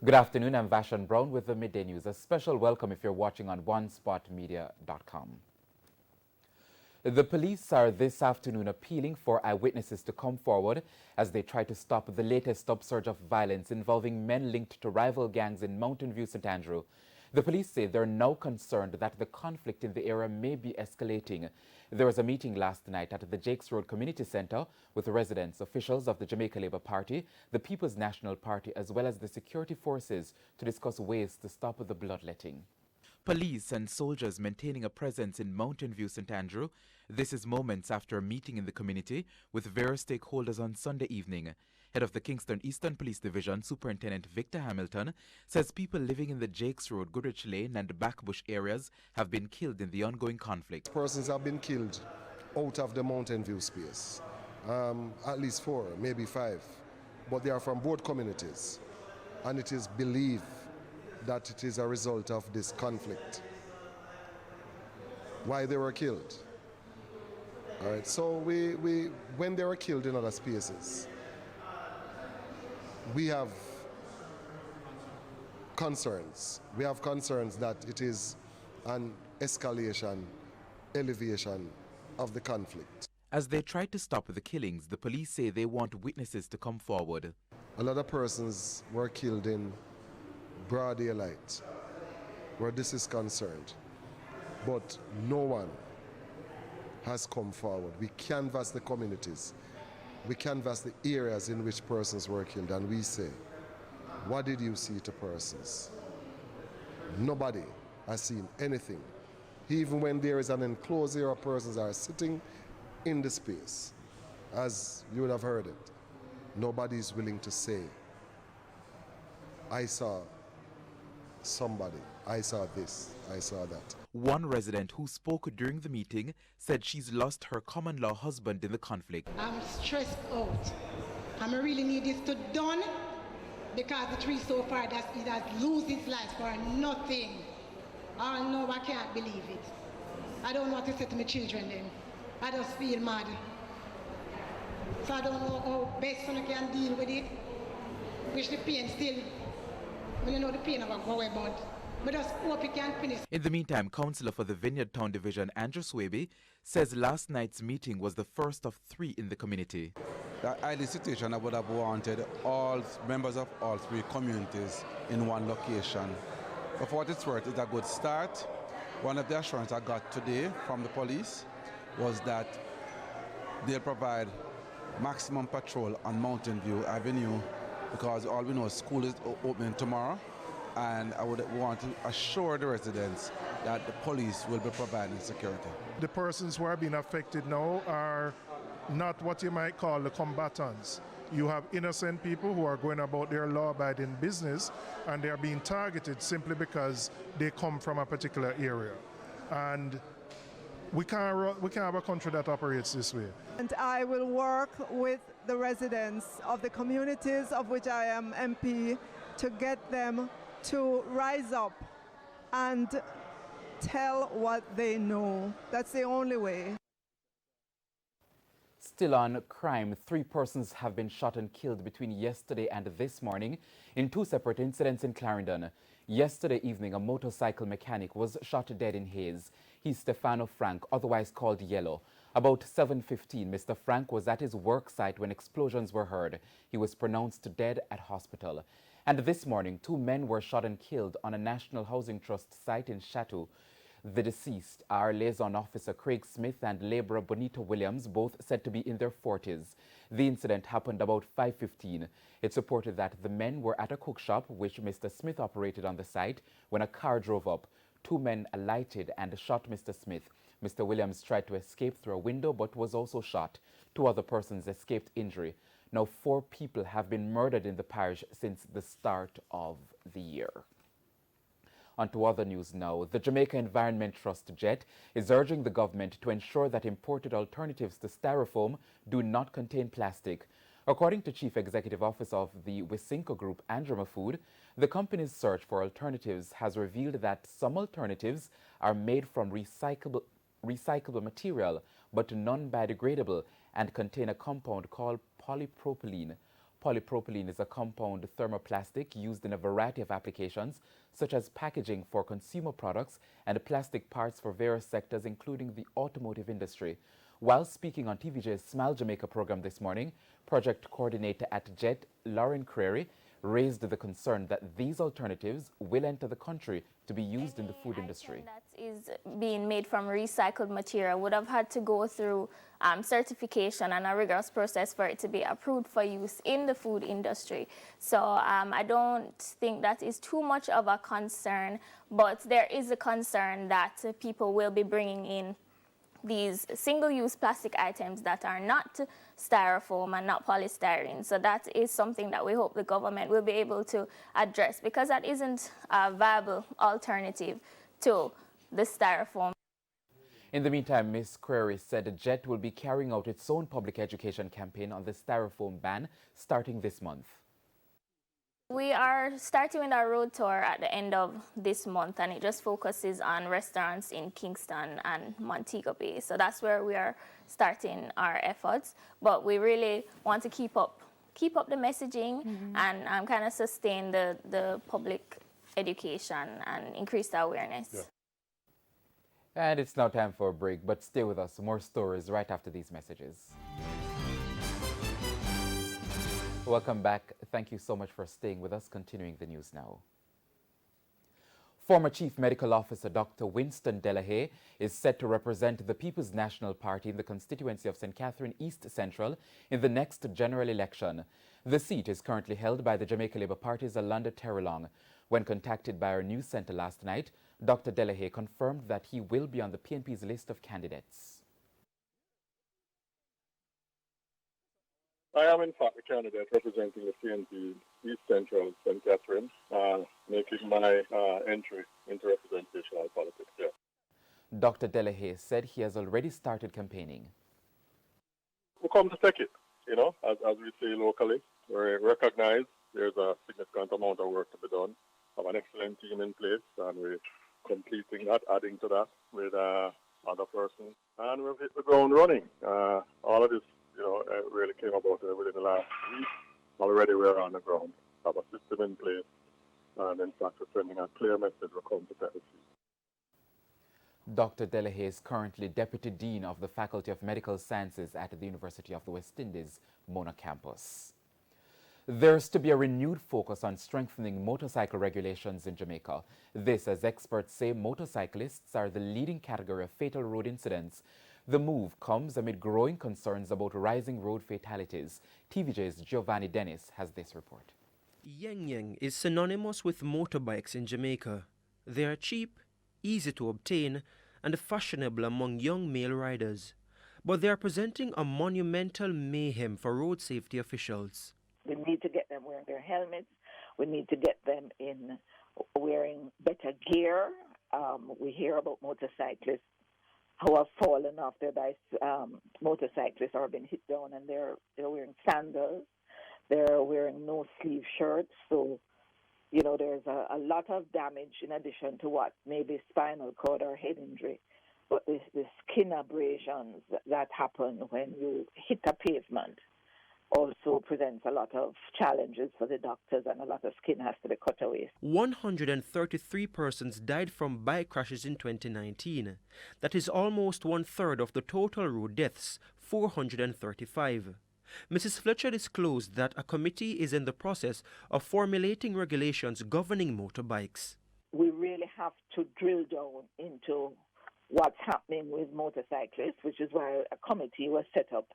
Good afternoon, I'm Vashan Brown with the Midday News. A special welcome if you're watching on onespotmedia.com. The police are this afternoon appealing for eyewitnesses to come forward as they try to stop the latest upsurge of violence involving men linked to rival gangs in Mountain View, St. Andrew. The police say they're now concerned that the conflict in the area may be escalating. There was a meeting last night at the Jakes Road Community Center with residents, officials of the Jamaica Labour Party, the People's National Party, as well as the security forces to discuss ways to stop the bloodletting. Police and soldiers maintaining a presence in Mountain View, St. Andrew. This is moments after a meeting in the community with various stakeholders on Sunday evening. Head of the Kingston Eastern Police Division, Superintendent Victor Hamilton, says people living in the Jakes Road, Goodrich Lane and Backbush areas have been killed in the ongoing conflict. Persons have been killed out of the Mountain View space. At least 4, maybe 5. But they are from both communities. And it is believed that it is a result of this conflict. Why they were killed. All right, so when they were killed in other spaces, we have concerns. We have concerns that it is an escalation, elevation of the conflict. As they try to stop the killings, the police say they want witnesses to come forward. A lot of persons were killed in broad daylight, where this is concerned, but no one has come forward. We canvass the communities, we canvass the areas in which persons were killed, and we say, what did you see to persons? Nobody has seen anything. Even when there is an enclosed area, persons are sitting in the space, as you would have heard it. Nobody is willing to say, I saw somebody, I saw this, I saw that. One resident who spoke during the meeting said she's lost her common-law husband in the conflict. I'm stressed out. I really need this to done because the tree so far that it has lost its life for nothing. Oh no, I can't believe it. I don't know what to say to my children then. I just feel mad. So I don't know how best I can deal with it. Which the pain still, when you know the pain of a go away, but just hope it can finish. In the meantime, Councillor for the Vineyard Town Division, Andrew Swaby, says last night's meeting was the first of 3 in the community. The ideal situation, I would have wanted all members of all 3 communities in one location. But for what it's worth, it's a good start. One of the assurances I got today from the police was that they'll provide maximum patrol on Mountain View Avenue because all we know is school is opening tomorrow, and I would want to assure the residents that the police will be providing security. The persons who are being affected now are not what you might call the combatants. You have innocent people who are going about their law-abiding business and they are being targeted simply because they come from a particular area. And we can't have a country that operates this way. And I will work with the residents of the communities of which I am MP to get them to rise up and tell what they know. That's the only way. Still on crime, 3 persons have been shot and killed between yesterday and this morning in 2 separate incidents in Clarendon. Yesterday evening, a motorcycle mechanic was shot dead in Hayes. He's Stefano Frank, otherwise called Yellow. About 7:15, Mr. Frank was at his work site when explosions were heard. He was pronounced dead at hospital. And this morning, 2 men were shot and killed on a National Housing Trust site in Chateau. The deceased are liaison officer Craig Smith and laborer Bonita Williams, both said to be in their 40s. The incident happened about 5:15. It's reported that the men were at a cook shop, which Mr. Smith operated on the site, when a car drove up. 2 men alighted and shot Mr. Smith. Mr. Williams tried to escape through a window but was also shot. 2 other persons escaped injury. Now 4 people have been murdered in the parish since the start of the year. On to other news now. The Jamaica Environment Trust JET is urging the government to ensure that imported alternatives to styrofoam do not contain plastic. According to Chief Executive Officer of the Wisinco Group, Andrew Mafood, the company's search for alternatives has revealed that some alternatives are made from recyclable material but non-biodegradable and contain a compound called polypropylene. Polypropylene is a compound thermoplastic used in a variety of applications, such as packaging for consumer products and plastic parts for various sectors, including the automotive industry. While speaking on TVJ's Smile Jamaica program this morning, project coordinator at JET, Lauren Crary, raised the concern that these alternatives will enter the country to be used in the food industry. That is being made from recycled material would have had to go through certification and a rigorous process for it to be approved for use in the food industry. So I don't think that is too much of a concern, but there is a concern that people will be bringing in these single-use plastic items that are not styrofoam and not polystyrene. So that is something that we hope the government will be able to address, because that isn't a viable alternative to the styrofoam. In the meantime, Ms. Query said JET will be carrying out its own public education campaign on the styrofoam ban starting this month. We are starting with our road tour at the end of this month, and it just focuses on restaurants in Kingston and Montego Bay. So that's where we are starting our efforts. But we really want to keep up the messaging and kind of sustain the public education and increase the awareness. Yeah. And it's now time for a break, but stay with us. More stories right after these messages. Welcome back. Thank you so much for staying with us. Continuing the news now. Former Chief Medical Officer Dr. Winston Delahaye is set to represent the People's National Party in the constituency of St. Catherine East Central in the next general election. The seat is currently held by the Jamaica Labour Party's Alanda Terrelong. When contacted by our news centre last night, Dr. Delahaye confirmed that he will be on the PNP's list of candidates. I am in fact a candidate representing the PNP East Central St. Catherine, making my entry into representational politics here. Dr. Delahaye said he has already started campaigning. We come to take it, as we say locally. We recognize there's a significant amount of work to be done. We have an excellent team in place, and we're completing that, adding to that with other persons. And we've hit the ground running. All of this really came about within the last week. Already we're on the ground, have a system in place, and in fact we're sending a clear message we're come to take the seat. Dr. Delahaye is currently Deputy Dean of the Faculty of Medical Sciences at the University of the West Indies, Mona campus. There's to be a renewed focus on strengthening motorcycle regulations in Jamaica. This as experts say motorcyclists are the leading category of fatal road incidents. The move comes amid growing concerns about rising road fatalities. TVJ's Giovanni Dennis has this report. Yen is synonymous with motorbikes in Jamaica. They are cheap, easy to obtain, and fashionable among young male riders. But they are presenting a monumental mayhem for road safety officials. We need to get them wearing their helmets. We need to get them in wearing better gear. We hear about motorcyclists who have fallen off their bikes, motorcyclists or been hit down, and they're wearing sandals. They're wearing no-sleeve shirts. So, there's a lot of damage in addition to what may be spinal cord or head injury. But the skin abrasions that happen when you hit a pavement also presents a lot of challenges for the doctors, and a lot of skin has to be cut away. 133 persons died from bike crashes in 2019. That is almost one-third of the total road deaths, 435. Mrs. Fletcher disclosed that a committee is in the process of formulating regulations governing motorbikes. We really have to drill down into what's happening with motorcyclists, which is why a committee was set up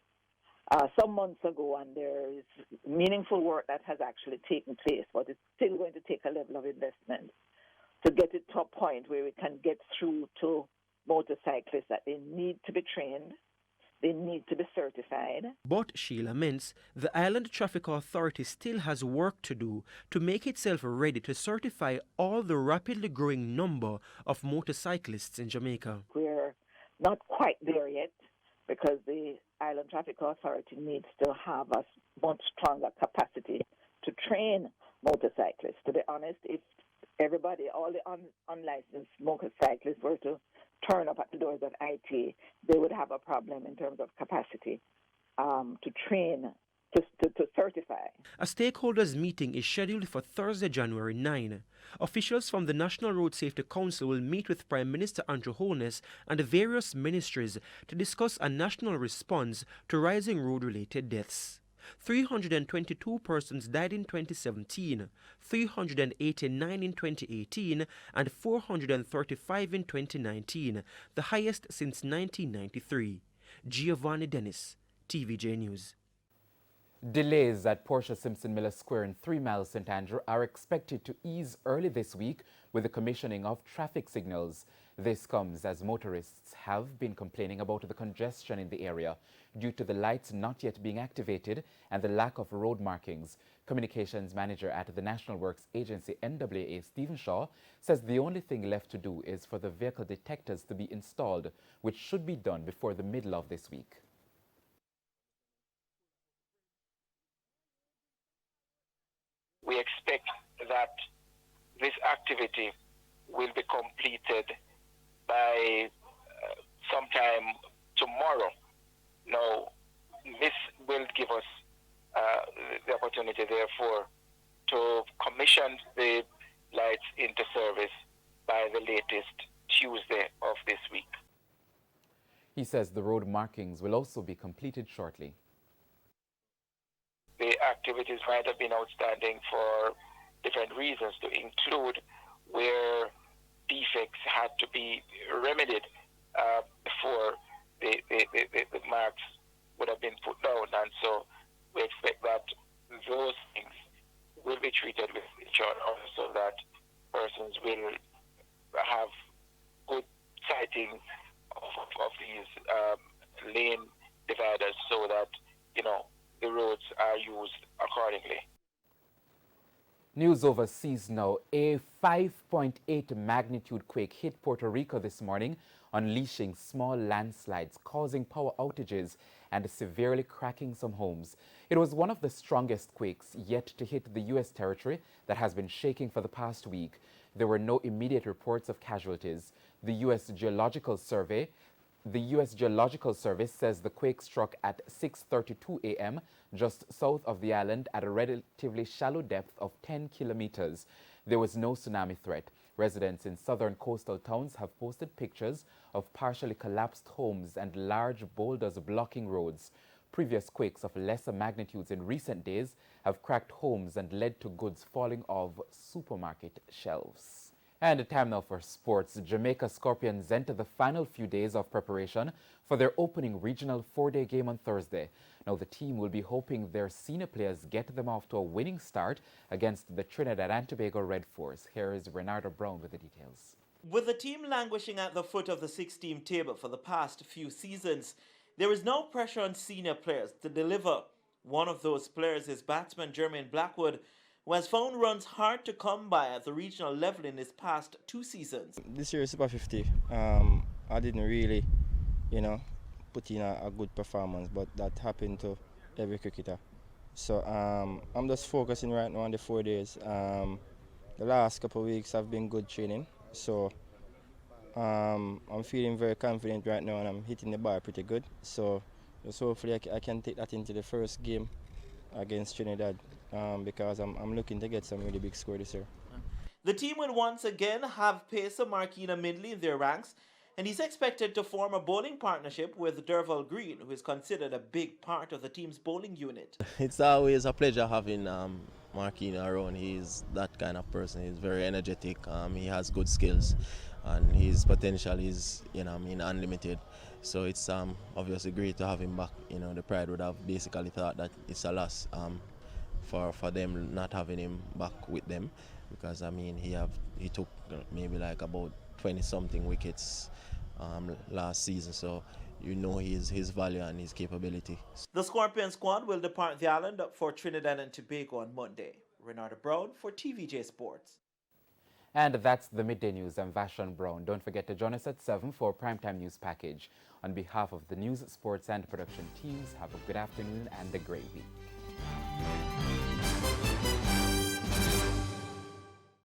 some months ago, and there is meaningful work that has actually taken place, but it's still going to take a level of investment to get it to a point where we can get through to motorcyclists that they need to be trained, they need to be certified. But she laments the Island Traffic Authority still has work to do to make itself ready to certify all the rapidly growing number of motorcyclists in Jamaica. We're not quite there yet, because the Island Traffic Authority needs to have a much stronger capacity to train motorcyclists. To be honest, if everybody, all the unlicensed motorcyclists were to turn up at the doors of IT, they would have a problem in terms of capacity to train to certify. A stakeholders meeting is scheduled for Thursday, January 9. Officials from the National Road Safety Council will meet with Prime Minister Andrew Holness and the various ministries to discuss a national response to rising road-related deaths. 322 persons died in 2017, 389 in 2018, and 435 in 2019, the highest since 1993. Giovanni Dennis, TVJ News. Delays at Portia Simpson Miller Square in 3 Mile St. Andrew are expected to ease early this week with the commissioning of traffic signals. This comes as motorists have been complaining about the congestion in the area due to the lights not yet being activated and the lack of road markings. Communications Manager at the National Works Agency NWA, Stephen Shaw, says the only thing left to do is for the vehicle detectors to be installed, which should be done before the middle of this week. We expect that this activity will be completed by sometime tomorrow. Now, this will give us the opportunity, therefore, to commission the lights into service by the latest Tuesday of this week. He says the road markings will also be completed shortly. The activities might have been outstanding for different reasons, to include where defects had to be remedied before the marks would have been put down. And so we expect that those things will be treated with each other so that persons will have good sighting of these lane dividers so that, the roads are used accordingly. News overseas now. A 5.8 magnitude quake hit Puerto Rico this morning, unleashing small landslides, causing power outages and severely cracking some homes. It was one of the strongest quakes yet to hit the U.S. territory that has been shaking for the past week. There were no immediate reports of casualties. The U.S. Geological Service says the quake struck at 6:32 a.m. just south of the island at a relatively shallow depth of 10 kilometers. There was no tsunami threat. Residents in southern coastal towns have posted pictures of partially collapsed homes and large boulders blocking roads. Previous quakes of lesser magnitudes in recent days have cracked homes and led to goods falling off supermarket shelves. And time now for sports. Jamaica Scorpions enter the final few days of preparation for their opening regional 4-day game on Thursday. Now the team will be hoping their senior players get them off to a winning start against the Trinidad and Tobago Red Force. Here is Renardo Brown with the details. With the team languishing at the foot of the 6-team table for the past few seasons, there is no pressure on senior players to deliver. One of those players is batsman Jermaine Blackwood, who has found runs hard to come by at the regional level in his past 2 seasons. This year is Super 50. I didn't really, put in a good performance, but that happened to every cricketer. So I'm just focusing right now on the 4 days. The last couple of weeks have been good training, so I'm feeling very confident right now and I'm hitting the bar pretty good. So just hopefully I can take that into the first game against Trinidad. Because I'm looking to get some really big score this year. The team will once again have pacer Marquina Midley in their ranks, and he's expected to form a bowling partnership with Derval Green, who is considered a big part of the team's bowling unit. It's always a pleasure having Marquina around. He's that kind of person. He's very energetic. He has good skills, and his potential is, unlimited. So it's obviously great to have him back. The Pride would have basically thought that it's a loss. For them not having him back with them, because he took maybe like about 20-something wickets last season, so his value and his capability. The Scorpion squad will depart the island for Trinidad and Tobago on Monday. Renardo Brown for TVJ Sports. And that's the Midday News. I'm Vashon Brown. Don't forget to join us at 7 for a primetime news package. On behalf of the news, sports and production teams, have a good afternoon and a great week.